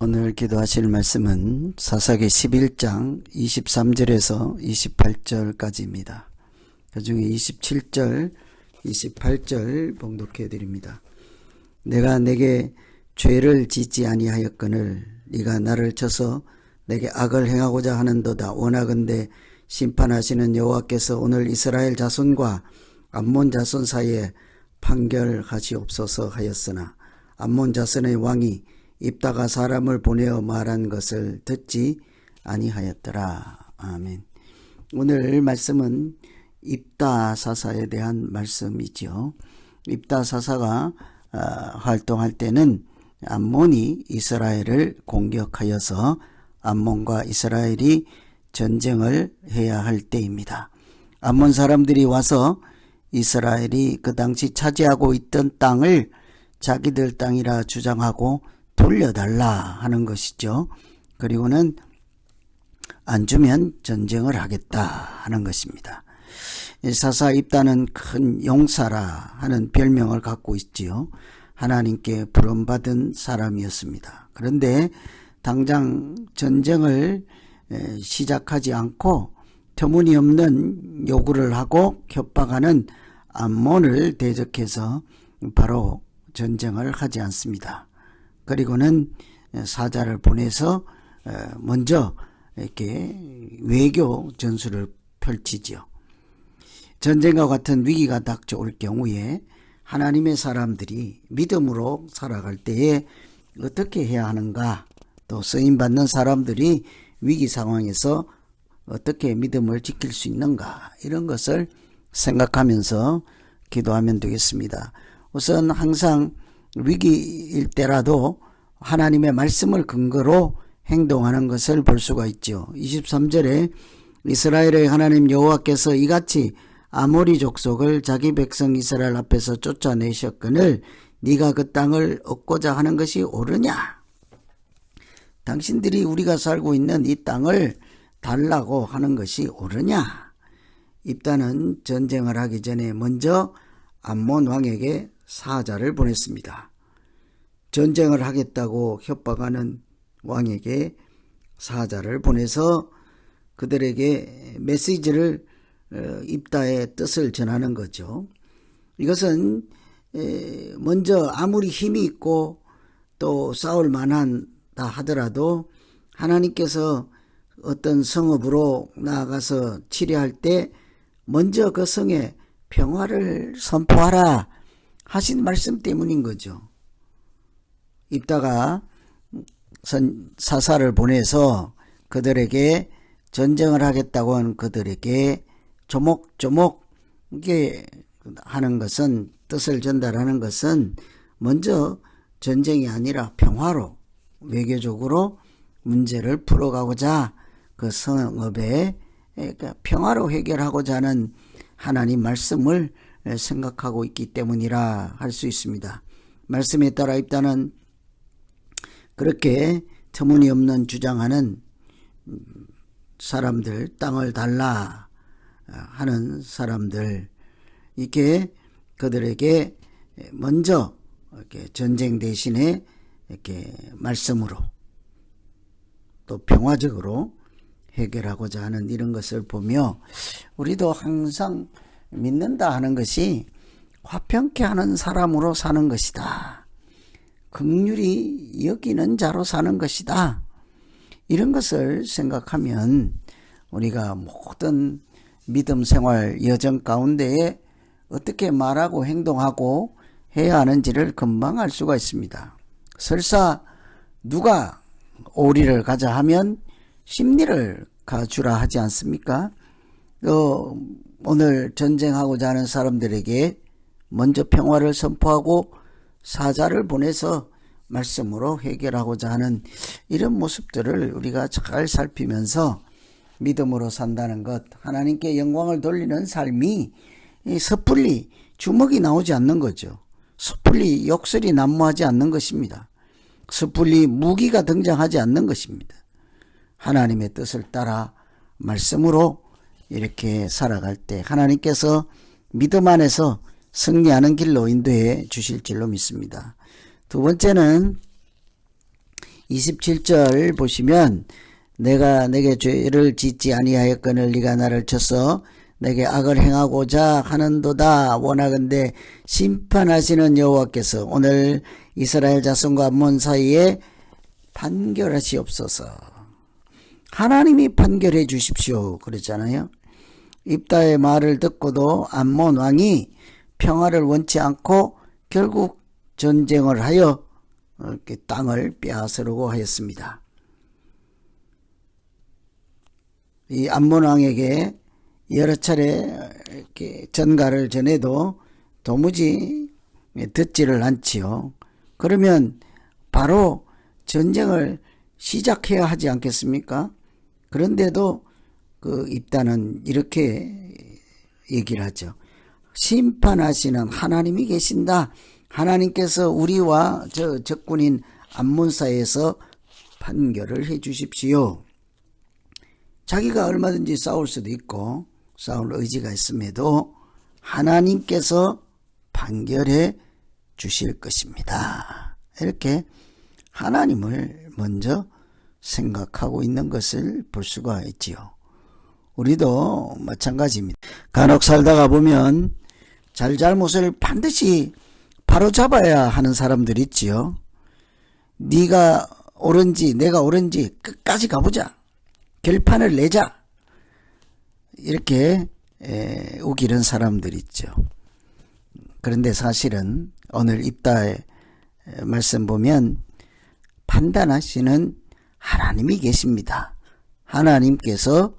오늘 기도하실 말씀은 사사기 11장 23절에서 28절까지입니다. 그 중에 27절, 28절 봉독해 드립니다. 내가 내게 죄를 짓지 아니하였거늘 네가 나를 쳐서 내게 악을 행하고자 하는도다. 원하건대 심판하시는 여호와께서 오늘 이스라엘 자손과 암몬 자손 사이에 판결하시옵소서 하였으나 암몬 자손의 왕이 입다가 사람을 보내어 말한 것을 듣지 아니하였더라. 아멘. 오늘 말씀은 입다 사사에 대한 말씀이죠. 입다 사사가 활동할 때는 암몬이 이스라엘을 공격하여서 암몬과 이스라엘이 전쟁을 해야 할 때입니다. 암몬 사람들이 와서 이스라엘이 그 당시 차지하고 있던 땅을 자기들 땅이라 주장하고 돌려달라 하는 것이죠. 그리고는 안 주면 전쟁을 하겠다 하는 것입니다. 사사 입다는 큰 용사라 하는 별명을 갖고 있지요. 하나님께 부름받은 사람이었습니다. 그런데 당장 전쟁을 시작하지 않고 터무니없는 요구를 하고 협박하는 암몬을 대적해서 바로 전쟁을 하지 않습니다. 그리고는 사자를 보내서 먼저 이렇게 외교 전술을 펼치죠. 전쟁과 같은 위기가 닥쳐올 경우에 하나님의 사람들이 믿음으로 살아갈 때에 어떻게 해야 하는가, 또 쓰임받는 사람들이 위기 상황에서 어떻게 믿음을 지킬 수 있는가, 이런 것을 생각하면서 기도하면 되겠습니다. 우선 항상 위기일 때라도 하나님의 말씀을 근거로 행동하는 것을 볼 수가 있죠. 23절에 이스라엘의 하나님 여호와께서 이같이 아모리 족속을 자기 백성 이스라엘 앞에서 쫓아내셨거늘 네가 그 땅을 얻고자 하는 것이 옳으냐? 당신들이 우리가 살고 있는 이 땅을 달라고 하는 것이 옳으냐? 입다는 전쟁을 하기 전에 먼저 암몬 왕에게 사자를 보냈습니다. 전쟁을 하겠다고 협박하는 왕에게 사자를 보내서 그들에게 메시지를 입다의 뜻을 전하는 거죠. 이것은 먼저 아무리 힘이 있고 또 싸울 만하다 하더라도 하나님께서 어떤 성읍으로 나아가서 치료할 때 먼저 그 성에 평화를 선포하라 하신 말씀 때문인 거죠. 입다가 사사를 보내서 그들에게 전쟁을 하겠다고 하는 그들에게 조목조목 이게 하는 것은, 뜻을 전달하는 것은 먼저 전쟁이 아니라 평화로 외교적으로 문제를 풀어가고자 그 성읍에 평화로 해결하고자 하는 하나님 말씀을 생각하고 있기 때문이라 할 수 있습니다. 말씀에 따라 입다는 그렇게 터무니없는 주장하는 사람들, 땅을 달라 하는 사람들, 이렇게 그들에게 먼저 이렇게 전쟁 대신에 이렇게 말씀으로 또 평화적으로 해결하고자 하는 이런 것을 보며 우리도 항상 믿는다 하는 것이 화평케 하는 사람으로 사는 것이다. 긍휼히 여기는 자로 사는 것이다. 이런 것을 생각하면 우리가 모든 믿음 생활 여정 가운데에 어떻게 말하고 행동하고 해야 하는지를 금방 알 수가 있습니다. 설사 누가 오리를 가자 하면 심리를 가주라 하지 않습니까? 오늘 전쟁하고자 하는 사람들에게 먼저 평화를 선포하고 사자를 보내서 말씀으로 해결하고자 하는 이런 모습들을 우리가 잘 살피면서 믿음으로 산다는 것, 하나님께 영광을 돌리는 삶이 섣불리 주먹이 나오지 않는 거죠. 섣불리 욕설이 난무하지 않는 것입니다. 섣불리 무기가 등장하지 않는 것입니다. 하나님의 뜻을 따라 말씀으로 이렇게 살아갈 때 하나님께서 믿음 안에서 승리하는 길로 인도해 주실 줄로 믿습니다. 두 번째는 27절 보시면 내가 내게 죄를 짓지 아니하였거늘 네가 나를 쳐서 내게 악을 행하고자 하는도다. 원하건대 심판하시는 여호와께서 오늘 이스라엘 자손과 암몬 사이에 판결하시옵소서. 하나님이 판결해 주십시오 그랬잖아요. 입다의 말을 듣고도 암몬 왕이 평화를 원치 않고 결국 전쟁을 하여 이렇게 땅을 빼앗으려고 하였습니다. 이 암몬 왕에게 여러 차례 이렇게 전가를 전해도 도무지 듣지를 않지요. 그러면 바로 전쟁을 시작해야 하지 않겠습니까? 그런데도 그 입다는 이렇게 얘기를 하죠. 심판하시는 하나님이 계신다. 하나님께서 우리와 저 적군인 암몬 사이에서 판결을 해 주십시오. 자기가 얼마든지 싸울 수도 있고 싸울 의지가 있음에도 하나님께서 판결해 주실 것입니다. 이렇게 하나님을 먼저 생각하고 있는 것을 볼 수가 있지요. 우리도 마찬가지입니다. 간혹 살다가 보면 잘잘못을 반드시 바로잡아야 하는 사람들이 있지요. 네가 옳은지 내가 옳은지 끝까지 가보자. 결판을 내자. 이렇게 우기는 사람들이 있죠. 그런데 사실은 오늘 입다의 말씀 보면 판단하시는 하나님이 계십니다. 하나님께서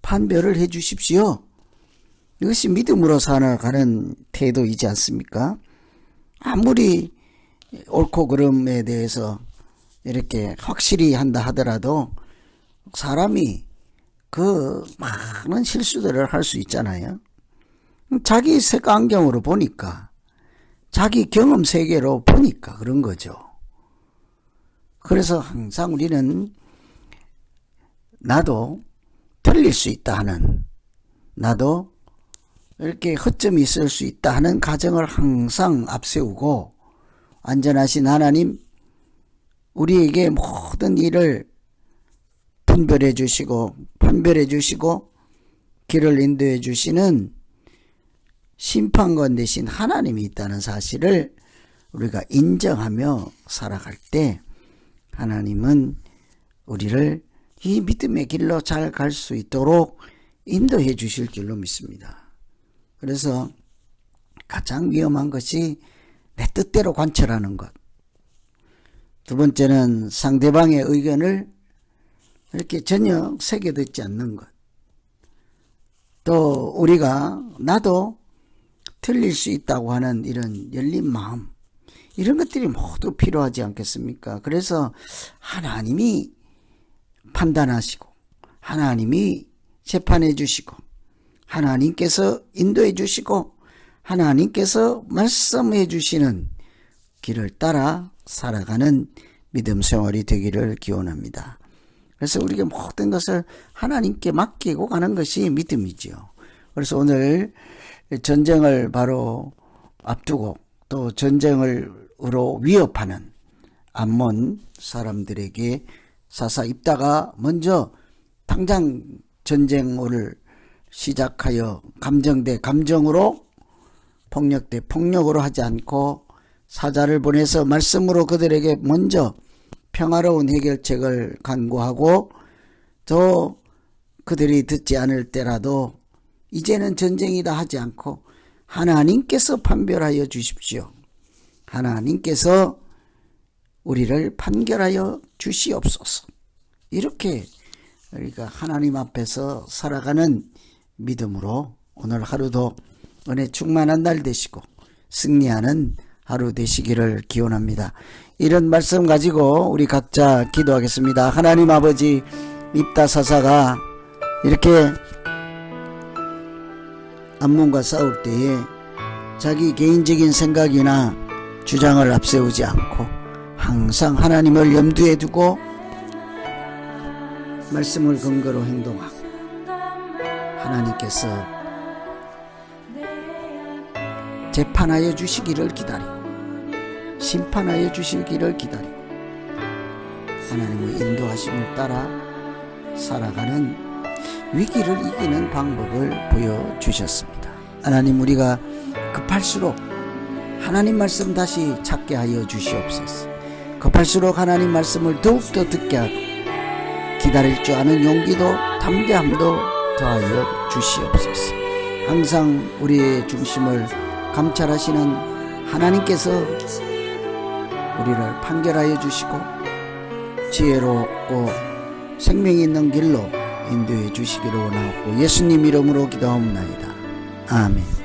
판별을 해 주십시오. 이것이 믿음으로 살아가는 태도이지 않습니까? 아무리 옳고 그름에 대해서 이렇게 확실히 한다 하더라도 사람이 그 많은 실수들을 할 수 있잖아요. 자기 색안경으로 보니까, 자기 경험 세계로 보니까 그런 거죠. 그래서 항상 우리는 나도 틀릴 수 있다 하는, 나도 이렇게 허점이 있을 수 있다 하는 가정을 항상 앞세우고, 안전하신 하나님, 우리에게 모든 일을 분별해 주시고 판별해 주시고 길을 인도해 주시는 심판관 되신 하나님이 있다는 사실을 우리가 인정하며 살아갈 때 하나님은 우리를 이 믿음의 길로 잘 갈 수 있도록 인도해 주실 줄로 믿습니다. 그래서 가장 위험한 것이 내 뜻대로 관철하는 것. 두 번째는 상대방의 의견을 이렇게 전혀 새겨듣지 않는 것. 또 우리가 나도 틀릴 수 있다고 하는 이런 열린 마음, 이런 것들이 모두 필요하지 않겠습니까? 그래서 하나님이 판단하시고 하나님이 재판해 주시고 하나님께서 인도해 주시고 하나님께서 말씀해 주시는 길을 따라 살아가는 믿음 생활이 되기를 기원합니다. 그래서 우리가 모든 것을 하나님께 맡기고 가는 것이 믿음이지요. 그래서 오늘 전쟁을 바로 앞두고 또 전쟁으로 위협하는 암몬 사람들에게 사사 입다가 먼저 당장 전쟁을 시작하여 감정 대 감정으로 폭력 대 폭력으로 하지 않고 사자를 보내서 말씀으로 그들에게 먼저 평화로운 해결책을 간구하고 또 그들이 듣지 않을 때라도 이제는 전쟁이다 하지 않고 하나님께서 판별하여 주십시오. 하나님께서 우리를 판결하여 주시옵소서. 이렇게 우리가 하나님 앞에서 살아가는 믿음으로 오늘 하루도 은혜 충만한 날 되시고 승리하는 하루 되시기를 기원합니다. 이런 말씀 가지고 우리 각자 기도하겠습니다. 하나님 아버지, 입다 사사가 이렇게 암몬과 싸울 때에 자기 개인적인 생각이나 주장을 앞세우지 않고 항상 하나님을 염두에 두고 말씀을 근거로 행동하고 하나님께서 재판하여 주시기를 기다리고 심판하여 주시기를 기다리고 하나님의 인도하심을 따라 살아가는 위기를 이기는 방법을 보여주셨습니다. 하나님, 우리가 급할수록 하나님 말씀 다시 찾게 하여 주시옵소서. 급할수록 하나님 말씀을 더욱더 듣게 하고 기다릴 줄 아는 용기도 담대함도 더하여 주시옵소서. 항상 우리의 중심을 감찰하시는 하나님께서 우리를 판결하여 주시고 지혜롭고 생명이 있는 길로 인도해 주시기를 원하옵고 예수님 이름으로 기도하옵나이다. 아멘.